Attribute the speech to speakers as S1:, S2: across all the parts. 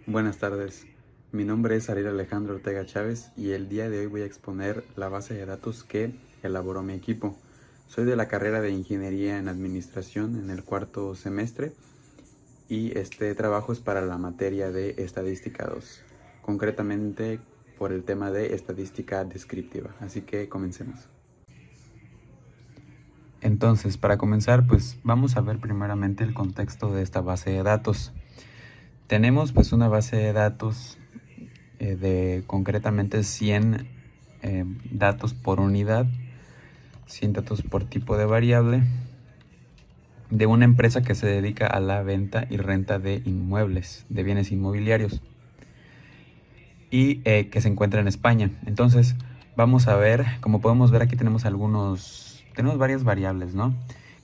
S1: Buenas tardes, mi nombre es Ariel Alejandro Ortega Chávez y el día de hoy voy a exponer la base de datos que elaboró mi equipo. Soy de la carrera de Ingeniería en Administración en el cuarto semestre y este trabajo es para la materia de Estadística 2, concretamente por el tema de Estadística Descriptiva, así que comencemos. Entonces, para comenzar, pues vamos a ver primeramente el contexto de esta base de datos. Tenemos pues una base de datos de concretamente 100 datos por unidad, 100 datos por tipo de variable, de una empresa que se dedica a la venta y renta de inmuebles, de bienes inmobiliarios, y que se encuentra en España. Entonces, vamos a ver, como podemos ver aquí tenemos varias variables, ¿no?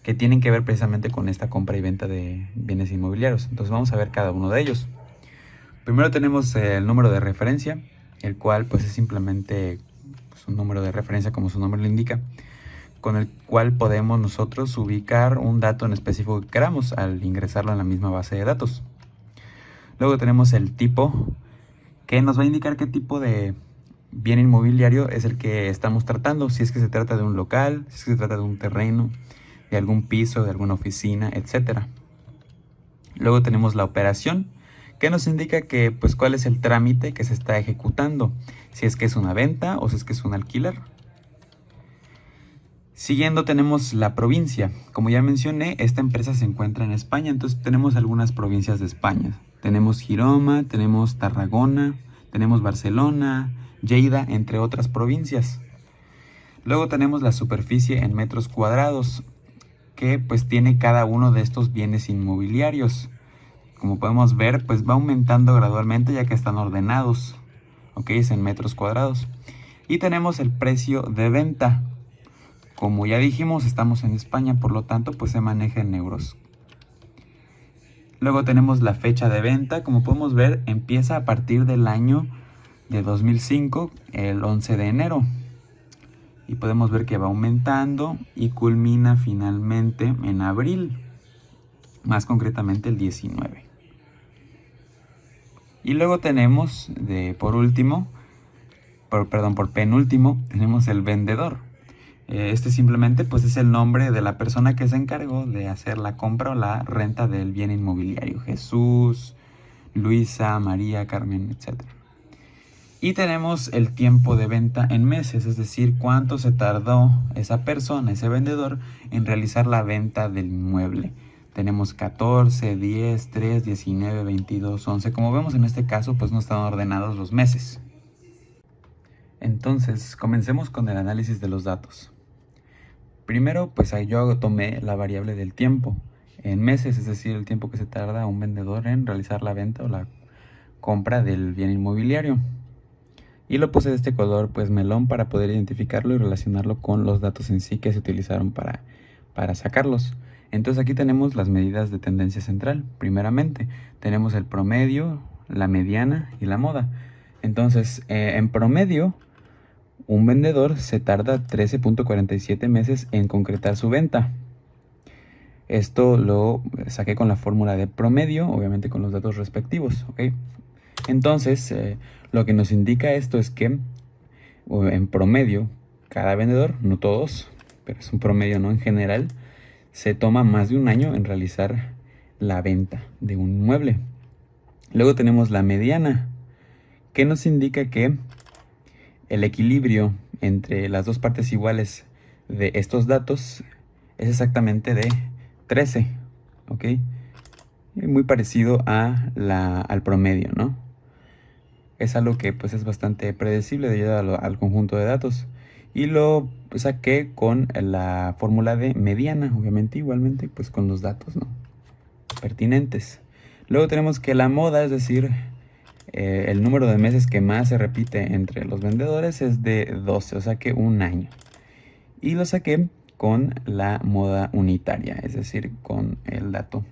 S1: Que tienen que ver precisamente con esta compra y venta de bienes inmobiliarios. Entonces vamos a ver cada uno de ellos. Primero tenemos el número de referencia, el cual pues es simplemente pues, un número de referencia como su nombre lo indica, con el cual podemos nosotros ubicar un dato en específico que queramos al ingresarlo en la misma base de datos. Luego tenemos el tipo, que nos va a indicar qué tipo de bien inmobiliario es el que estamos tratando, si es que se trata de un local, si es que se trata de un terreno, de algún piso, de alguna oficina, etc. Luego tenemos la operación, que nos indica que pues cuál es el trámite que se está ejecutando, si es que es una venta o si es que es un alquiler. Siguiendo tenemos la provincia. Como ya mencioné, esta empresa se encuentra en España, entonces tenemos algunas provincias de España. Tenemos Girona, tenemos Tarragona, tenemos Barcelona, Lleida, entre otras provincias. Luego tenemos la superficie en metros cuadrados, que pues tiene cada uno de estos bienes inmobiliarios. Como podemos ver, pues va aumentando gradualmente ya que están ordenados. Ok, es en metros cuadrados. Y tenemos el precio de venta. Como ya dijimos, estamos en España, por lo tanto, pues se maneja en euros. Luego tenemos la fecha de venta. Como podemos ver, empieza a partir del año de 2005, el 11 de enero. Y podemos ver que va aumentando y culmina finalmente en abril, más concretamente el 19. Y luego tenemos, por penúltimo, tenemos el vendedor. Este simplemente pues es el nombre de la persona que se encargó de hacer la compra o la renta del bien inmobiliario. Jesús, Luisa, María, Carmen, etc. Y tenemos el tiempo de venta en meses, es decir, cuánto se tardó esa persona, ese vendedor, en realizar la venta del inmueble. Tenemos 14, 10, 3, 19, 22, 11. Como vemos en este caso, pues no están ordenados los meses. Entonces, comencemos con el análisis de los datos. Primero, pues yo tomé la variable del tiempo en meses, es decir, el tiempo que se tarda un vendedor en realizar la venta o la compra del bien inmobiliario. Y lo puse de este color, pues melón, para poder identificarlo y relacionarlo con los datos en sí que se utilizaron para sacarlos. Entonces aquí tenemos las medidas de tendencia central. Primeramente, tenemos el promedio, la mediana y la moda. Entonces, en promedio, un vendedor se tarda 13.47 meses en concretar su venta. Esto lo saqué con la fórmula de promedio, obviamente con los datos respectivos, ¿ok? Entonces, lo que nos indica esto es que en promedio, cada vendedor, no todos, pero es un promedio, ¿no? En general, se toma más de un año en realizar la venta de un inmueble. Luego tenemos la mediana, que nos indica que el equilibrio entre las dos partes iguales de estos datos es exactamente de 13, ¿ok? Muy parecido al promedio, ¿no? Es algo que pues es bastante predecible debido al conjunto de datos. Y lo saqué con la fórmula de mediana, obviamente igualmente pues con los datos, ¿no?, pertinentes. Luego tenemos que la moda, es decir, el número de meses que más se repite entre los vendedores es de 12, o sea que un año. Y lo saqué con la moda unitaria, es decir, con el dato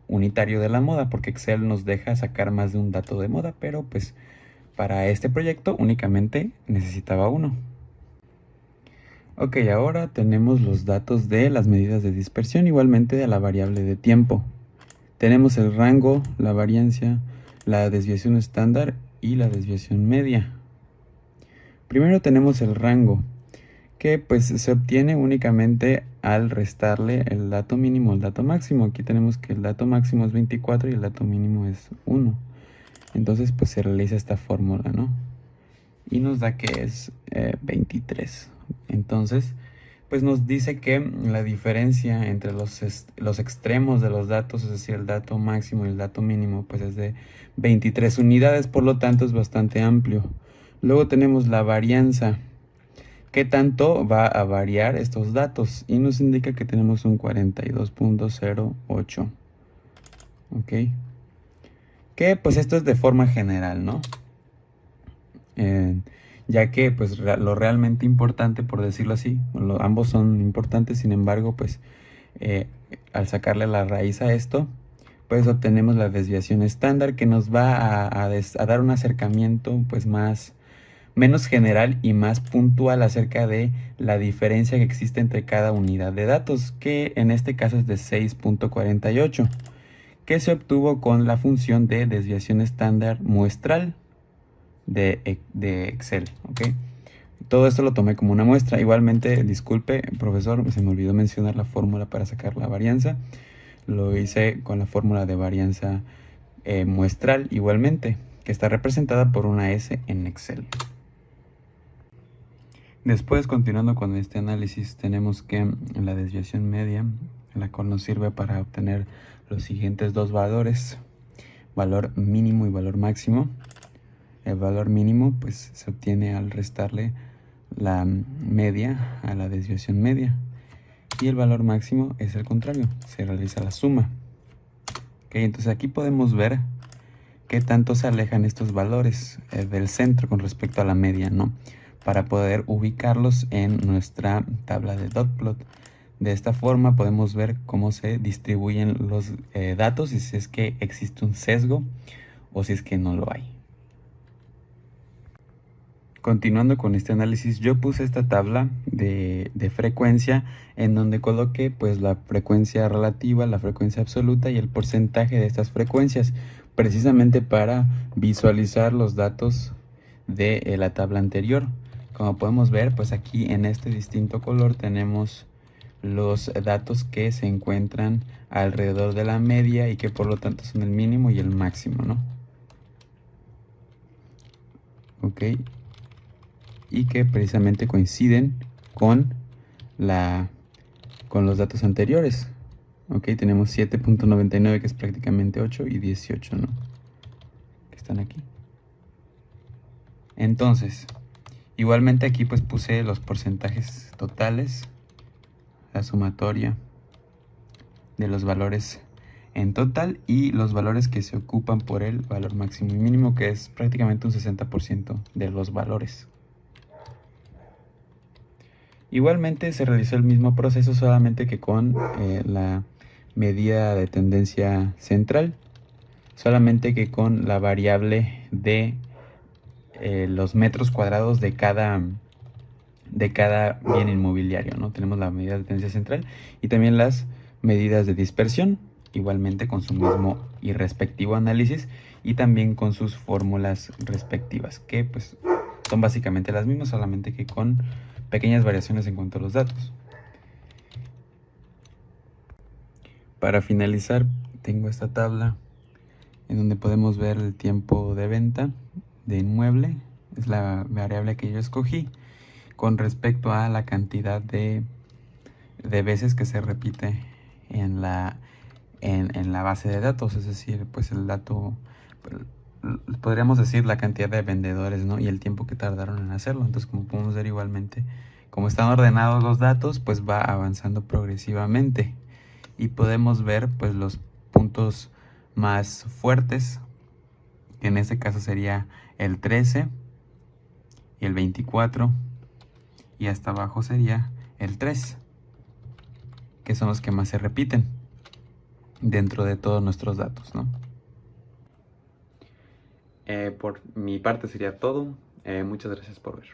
S1: unitario de la moda, porque Excel nos deja sacar más de un dato de moda, pero pues para este proyecto únicamente necesitaba uno. Ok, ahora tenemos los datos de las medidas de dispersión, igualmente de la variable de tiempo. Tenemos el rango, la variancia, la desviación estándar y la desviación media. Primero tenemos el rango, que pues se obtiene únicamente al restarle el dato mínimo al dato máximo. Aquí tenemos que el dato máximo es 24 y el dato mínimo es 1. Entonces pues se realiza esta fórmula, ¿no? Y nos da que es 23. Entonces pues nos dice que la diferencia entre los extremos de los datos, es decir, el dato máximo y el dato mínimo, pues es de 23 unidades, por lo tanto es bastante amplio. Luego tenemos la varianza. ¿Qué tanto va a variar estos datos? Y nos indica que tenemos un 42.08. ¿Ok? Que pues esto es de forma general, ¿no? Ya que pues lo realmente importante, por decirlo así, ambos son importantes, sin embargo, pues al sacarle la raíz a esto, pues obtenemos la desviación estándar, que nos va a dar un acercamiento pues menos general y más puntual acerca de la diferencia que existe entre cada unidad de datos, que en este caso es de 6.48, que se obtuvo con la función de desviación estándar muestral de Excel, ¿ok? Todo esto lo tomé como una muestra. Igualmente, disculpe, profesor, se me olvidó mencionar la fórmula para sacar la varianza. Lo hice con la fórmula de varianza muestral igualmente, que está representada por una S en Excel. Después, continuando con este análisis, tenemos que la desviación media, la cual nos sirve para obtener los siguientes dos valores, valor mínimo y valor máximo. El valor mínimo pues se obtiene al restarle la media a la desviación media, y el valor máximo es el contrario, se realiza la suma. Okay, entonces aquí podemos ver qué tanto se alejan estos valores del centro con respecto a la media, ¿no? Para poder ubicarlos en nuestra tabla de dot plot. De esta forma podemos ver cómo se distribuyen los datos y si es que existe un sesgo o si es que no lo hay. Continuando con este análisis, yo puse esta tabla de frecuencia en donde coloqué pues la frecuencia relativa, la frecuencia absoluta y el porcentaje de estas frecuencias, precisamente para visualizar los datos de la tabla anterior. Como podemos ver, pues aquí en este distinto color tenemos los datos que se encuentran alrededor de la media y que por lo tanto son el mínimo y el máximo, ¿no? Ok. Y que precisamente coinciden con los datos anteriores. Ok, tenemos 7.99 que es prácticamente 8 y 18, ¿no? Que están aquí. Entonces, igualmente aquí pues puse los porcentajes totales, la sumatoria de los valores en total y los valores que se ocupan por el valor máximo y mínimo, que es prácticamente un 60% de los valores. Igualmente se realizó el mismo proceso, solamente que con la medida de tendencia central, solamente que con la variable de los metros cuadrados de cada bien inmobiliario, ¿no? Tenemos la medida de tendencia central y también las medidas de dispersión, igualmente con su mismo y respectivo análisis y también con sus fórmulas respectivas, que pues son básicamente las mismas, solamente que con pequeñas variaciones en cuanto a los datos. Para finalizar, tengo esta tabla en donde podemos ver el tiempo de venta de inmueble, es la variable que yo escogí, con respecto a la cantidad de veces que se repite en la base de datos, es decir, pues el dato, podríamos decir la cantidad de vendedores, ¿no? Y el tiempo que tardaron en hacerlo. Entonces, como podemos ver igualmente, como están ordenados los datos, pues va avanzando progresivamente. Y podemos ver pues los puntos más fuertes, que en este caso sería el 13 y el 24, y hasta abajo sería el 3, que son los que más se repiten dentro de todos nuestros datos, ¿no? Por mi parte sería todo. Muchas gracias por ver.